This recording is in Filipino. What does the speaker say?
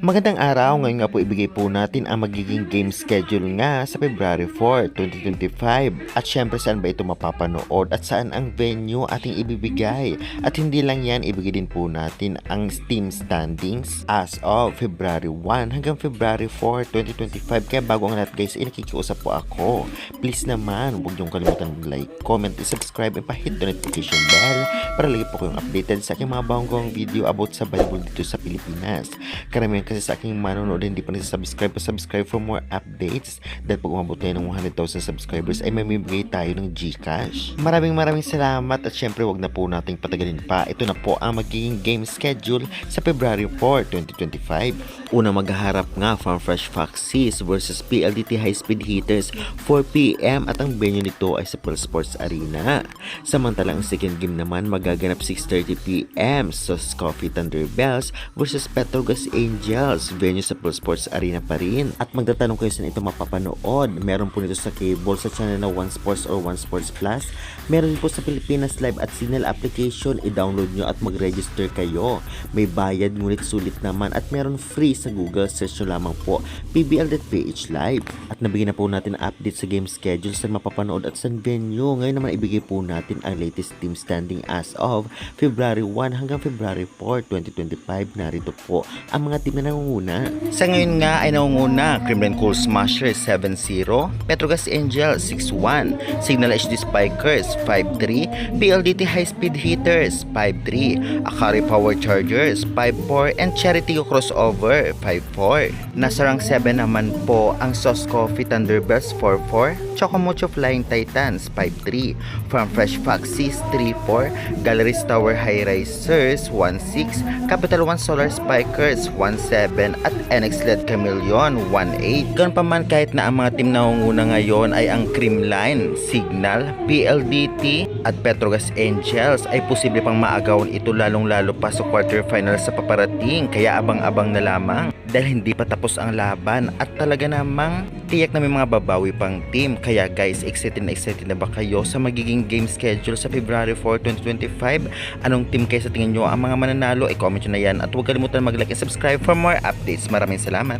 Magandang araw, ngayon nga po ibigay po natin ang magiging game schedule nga sa February 4, 2025. At syempre saan ba ito mapapanood at saan ang venue ating ibibigay. At hindi lang yan, ibigay din po natin ang Steam standings as of February 1 hanggang February 4, 2025. Kaya bago ang lahat guys, nakikiusap po ako. Please naman, huwag niyong kalimutan mag-like, comment, subscribe, and pa-hit the notification bell para lagi po kayong updated sa aking mga banggong video about sa volleyball dito sa Pilipinas. Karamihan kasi sa aking manonood hindi pa subscribe for more updates dahil pag umabot tayo ng 100,000 subscribers ay mamimigay tayo ng GCash. Maraming salamat at syempre wag na po nating patagalin pa. Ito na po ang magiging game schedule sa February 4, 2025. Una maghaharap nga Farm Fresh Foxes versus PLDT High Speed Hitters 4pm at ang venue nito ay sa Pearl Sports Arena. Samantalang ang second game naman magaganap 6:30pm sa Coffee Thunderbells versus Petrogas Angels, venue sa Pearl Sports Arena pa rin. At magtatanong kayo saan ito mapapanood. Meron po nito sa cable sa channel na One Sports or One Sports Plus. Meron din po sa Pilipinas Live at Signal application. I-download nyo at mag-register kayo. May bayad ngunit sulit naman at meron free sa Google. Search nyo lamang po pbl.ph live. At nabigyan na po natin update sa game schedule saan mapapanood at saan venue. Ngayon naman ibigay po natin ang latest team standing as of February 1 hanggang February 4, 2025. Narito po ang mga team na nangunguna. Sa ngayon nga ay nangunguna Crimson Cool Smashers 7-0, Petrogas Angels 6-1, Signal HD Spikers 5-3, PLDT High Speed Hitters 5-3, Akari Power Chargers 5-4, and Charity Crossover 5-4. Nasa rank 7 naman po ang Sauce Coffee Thunderbirds 4-4, Chocomocho Flying Titans 5-3, Farm Fresh Foxes 3-4, Galleries Tower High Risers 1-6, Capital One Solar Spikers 1-7 at NX LED Chameleon 1-8. Ganun pa man kahit na ang mga team na nangunguna ngayon ay ang Creamline, Signal, PLDT at Petrogas Angels ay posible pang maagawan ito lalong-lalo pa sa quarterfinal sa paparating, kaya abang-abang na lamang dahil hindi pa tapos ang laban at talaga namang tiyak na may mga babawi pang team. Kaya guys, excited na ba kayo sa magiging game schedule sa February 4, 2025? Anong team kayo sa tingin nyo ang mga mananalo? I-comment nyo na yan at huwag kalimutan mag-like and subscribe for more updates. Maraming salamat!